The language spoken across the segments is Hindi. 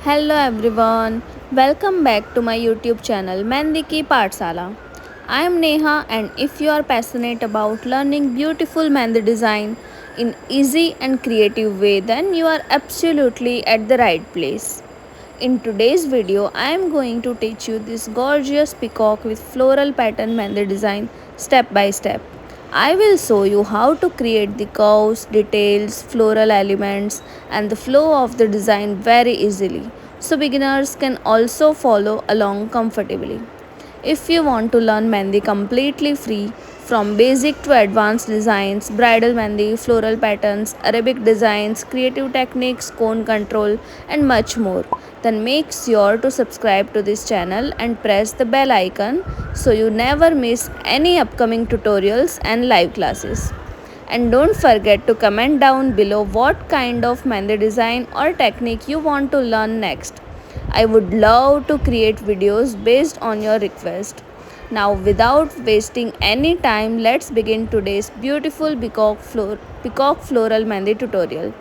Hello everyone, welcome back to my YouTube channel Mehndi Ki Pathshala. I am Neha, and if you are passionate about learning beautiful Mehndi design in easy and creative way, then you are absolutely at the right place. In today's video, I am going to teach you this gorgeous peacock with floral pattern Mehndi design step by step. I will show you how to create the curves, details, floral elements and the flow of the design very easily, so beginners can also follow along comfortably. If you want to learn Mehndi completely free, from basic to advanced designs, bridal Mehndi, floral patterns, Arabic designs, creative techniques, cone control, and much more, then make sure to subscribe to this channel and press the bell icon so you never miss any upcoming tutorials and live classes. And don't forget to comment down below what kind of Mehndi design or technique you want to learn next. I would love to create videos based on your request. Now, without wasting any time, let's begin today's beautiful peacock floral Mehndi tutorial.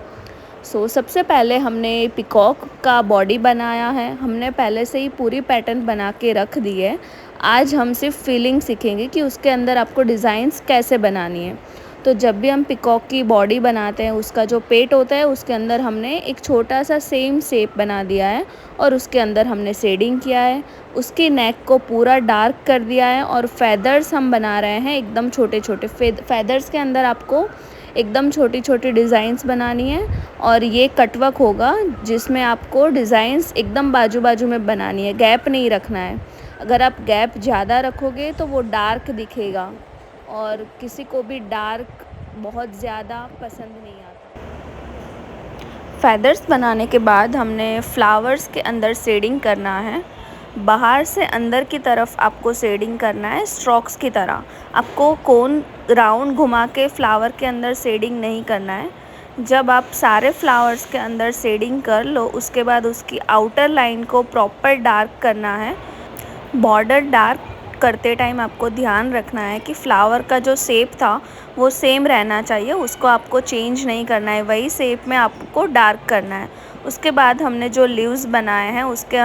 सबसे पहले हमने पिकॉक का बॉडी बनाया है। हमने पहले से ही पूरी पैटर्न बना के रख दी है। आज हम सिर्फ फीलिंग सीखेंगे कि उसके अंदर आपको डिज़ाइंस कैसे बनानी है। तो जब भी हम पिकॉक की बॉडी बनाते हैं, उसका जो पेट होता है उसके अंदर हमने एक छोटा सा सेम शेप बना दिया है और उसके अंदर हमने शेडिंग किया है। उसकी नेक को पूरा डार्क कर दिया है और फेदर्स हम बना रहे हैं एकदम छोटे छोटे। फेदर्स के अंदर आपको एकदम छोटी छोटी डिज़ाइंस बनानी है और ये कटवर्क होगा जिसमें आपको डिज़ाइंस एकदम बाजू बाजू में बनानी है, गैप नहीं रखना है। अगर आप गैप ज़्यादा रखोगे तो वो डार्क दिखेगा और किसी को भी डार्क बहुत ज़्यादा पसंद नहीं आता। फेदर्स बनाने के बाद हमने फ्लावर्स के अंदर शेडिंग करना है। बाहर से अंदर की तरफ आपको शेडिंग करना है स्ट्रोक्स की तरह। आपको कोन राउंड घुमा के फ्लावर के अंदर शेडिंग नहीं करना है। जब आप सारे फ्लावर्स के अंदर शेडिंग कर लो, उसके बाद उसकी आउटर लाइन को प्रॉपर डार्क करना है। बॉर्डर डार्क करते टाइम आपको ध्यान रखना है कि फ्लावर का जो शेप था वो सेम रहना चाहिए, उसको आपको चेंज नहीं करना है, वही शेप में आपको डार्क करना है। उसके बाद हमने जो लीव्स बनाए हैं उसके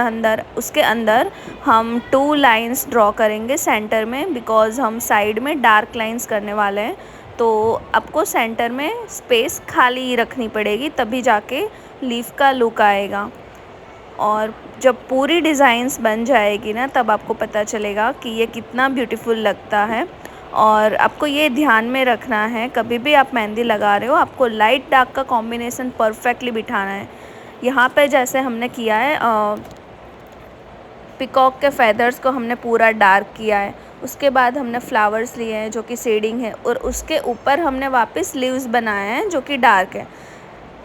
अंदर हम 2 लाइंस ड्रॉ करेंगे सेंटर में, बिकॉज़ हम साइड में डार्क लाइंस करने वाले हैं। तो आपको सेंटर में स्पेस खाली रखनी पड़ेगी, तभी जाके लीफ का लुक आएगा। और जब पूरी डिज़ाइंस बन जाएगी ना, तब आपको पता चलेगा कि ये कितना ब्यूटीफुल लगता है। और आपको ये ध्यान में रखना है, कभी भी आप मेहंदी लगा रहे हो आपको लाइट डार्क का कॉम्बिनेशन परफेक्टली बिठाना है। यहाँ पे जैसे हमने किया है, पिकॉक के फेदर्स को हमने पूरा डार्क किया है। उसके बाद हमने फ्लावर्स लिए हैं जो कि शेडिंग है, और उसके ऊपर हमने वापस लीव्स बनाए हैं जो कि डार्क है।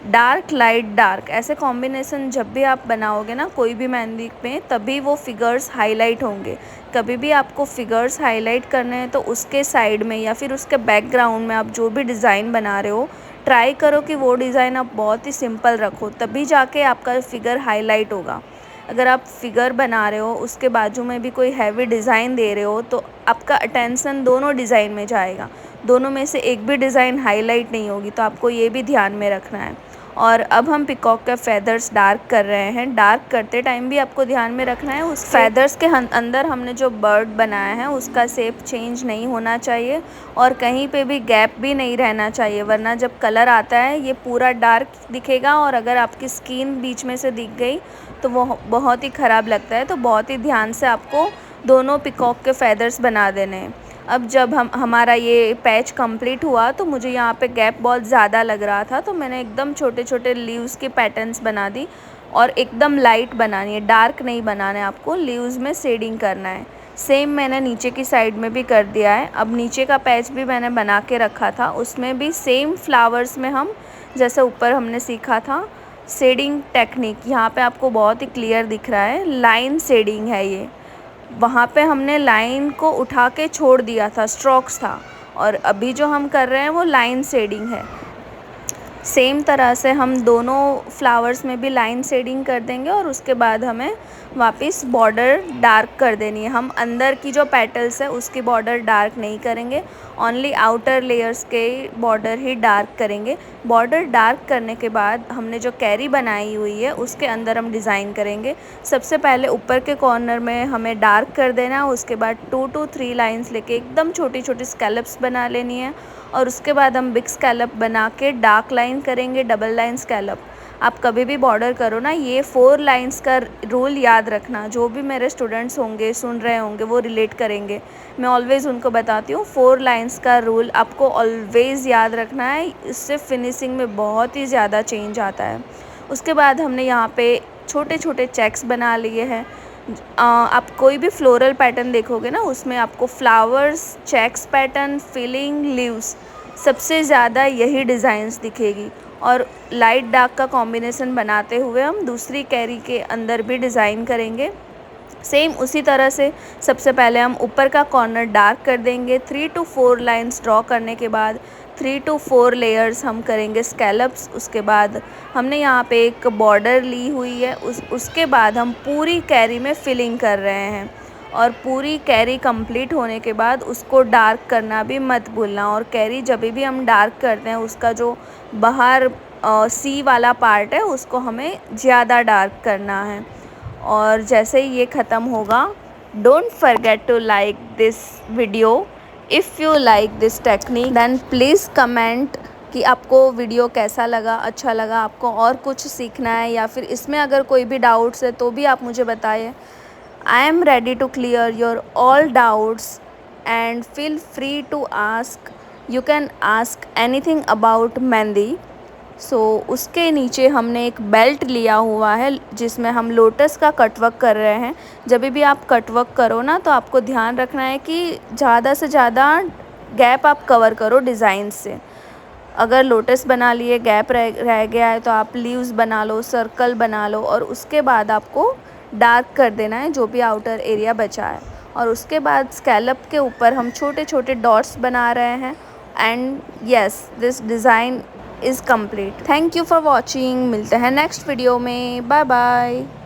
डार्क लाइट डार्क ऐसे कॉम्बिनेशन जब भी आप बनाओगे ना कोई भी मेहंदी पे, तभी वो फिगर्स हाईलाइट होंगे। कभी भी आपको फिगर्स हाईलाइट करने हैं तो उसके साइड में या फिर उसके बैकग्राउंड में आप जो भी डिज़ाइन बना रहे हो, ट्राई करो कि वो डिज़ाइन आप बहुत ही सिंपल रखो, तभी जाके आपका फिगर हाईलाइट होगा। अगर आप फिगर बना रहे हो उसके बाजू में भी कोई हैवी डिज़ाइन दे रहे हो तो आपका अटेंशन दोनों डिज़ाइन में जाएगा, दोनों में से एक भी डिज़ाइन हाईलाइट नहीं होगी। तो आपको ये भी ध्यान में रखना है। और अब हम पिकॉक के फेदर्स डार्क कर रहे हैं। डार्क करते टाइम भी आपको ध्यान में रखना है, उस फेदर्स के अंदर हमने जो बर्ड बनाया है उसका शेप चेंज नहीं होना चाहिए और कहीं पे भी गैप भी नहीं रहना चाहिए, वरना जब कलर आता है ये पूरा डार्क दिखेगा और अगर आपकी स्किन बीच में से दिख गई तो वो बहुत ही ख़राब लगता है। तो बहुत ही ध्यान से आपको दोनों पिकॉक के फेदर्स बना देने हैं। अब जब हमारा ये पैच कंप्लीट हुआ तो मुझे यहाँ पे गैप बहुत ज़्यादा लग रहा था, तो मैंने एकदम छोटे छोटे लीव्स के पैटर्न्स बना दी और एकदम लाइट बनानी है, डार्क नहीं बनाना है, आपको लीव्स में शेडिंग करना है। सेम मैंने नीचे की साइड में भी कर दिया है। अब नीचे का पैच भी मैंने बना के रखा था, उसमें भी सेम फ्लावर्स में हम जैसे ऊपर हमने सीखा था शेडिंग टेक्निक, यहाँ पे आपको बहुत ही क्लियर दिख रहा है, लाइन शेडिंग है ये। वहाँ पे हमने लाइन को उठा के छोड़ दिया था, स्ट्रोक्स था, और अभी जो हम कर रहे हैं वो लाइन शेडिंग है। सेम तरह से हम दोनों फ्लावर्स में भी लाइन शेडिंग कर देंगे और उसके बाद हमें वापस बॉर्डर डार्क कर देनी है। हम अंदर की जो पेटल्स है उसकी बॉर्डर डार्क नहीं करेंगे, ओनली आउटर लेयर्स के बॉर्डर ही डार्क करेंगे। बॉर्डर डार्क करने के बाद हमने जो कैरी बनाई हुई है उसके अंदर हम डिज़ाइन करेंगे। सबसे पहले ऊपर के कॉर्नर में हमें डार्क कर देना, उसके बाद 2 to 3 लाइन्स लेके एकदम छोटी छोटी स्कैलप्स बना लेनी है और उसके बाद हम बिग स्कैलप बना के डार्क लाइन करेंगे, डबल लाइन स्कैलप। आप कभी भी बॉर्डर करो ना, ये 4 लाइंस का रूल याद रखना। जो भी मेरे स्टूडेंट्स होंगे, सुन रहे होंगे, वो रिलेट करेंगे। मैं ऑलवेज़ उनको बताती हूँ 4 लाइंस का रूल आपको ऑलवेज़ याद रखना है, इससे फिनिशिंग में बहुत ही ज़्यादा चेंज आता है। उसके बाद हमने यहाँ पे छोटे छोटे चेक्स बना लिए हैं। आप कोई भी फ्लोरल पैटर्न देखोगे ना, उसमें आपको flowers, checks pattern, filling, leaves, सबसे ज़्यादा यही डिज़ाइंस दिखेगी। और लाइट डार्क का कॉम्बिनेशन बनाते हुए हम दूसरी कैरी के अंदर भी डिज़ाइन करेंगे। सेम उसी तरह से सबसे पहले हम ऊपर का कॉर्नर डार्क कर देंगे। 3 to 4 लाइंस ड्रॉ करने के बाद 3 to 4 लेयर्स हम करेंगे स्कैलप्स। उसके बाद हमने यहाँ पे एक बॉर्डर ली हुई है, उसके बाद हम पूरी कैरी में फिलिंग कर रहे हैं और पूरी कैरी कंप्लीट होने के बाद उसको डार्क करना भी मत भूलना। और कैरी जब भी हम डार्क करते हैं उसका जो बाहर सी वाला पार्ट है उसको हमें ज़्यादा डार्क करना है। और जैसे ही ये ख़त्म होगा, don't forget to like this video. If you like this technique then please comment कि आपको वीडियो कैसा लगा, अच्छा लगा, आपको और कुछ सीखना है या फिर इसमें अगर कोई भी डाउट्स है तो भी आप मुझे बताइए। I am ready to clear your all doubts and feel free to ask. You can ask anything about mehndi. उसके नीचे हमने एक बेल्ट लिया हुआ है जिसमें हम लोटस का कटवर्क कर रहे हैं। जब भी आप कटवर्क करो ना तो आपको ध्यान रखना है कि ज़्यादा से ज़्यादा गैप आप कवर करो डिज़ाइन से। अगर लोटस बना लिए, गैप रह गया है तो आप लीव्स बना लो, सर्कल बना लो और उसके बाद आपको डार्क कर देना है जो भी आउटर एरिया बचा है। और उसके बाद स्कैलप के ऊपर हम छोटे छोटे डॉट्स बना रहे हैं। And yes, this design is complete. Thank you for watching. मिलते हैं नेक्स्ट वीडियो में। Bye bye.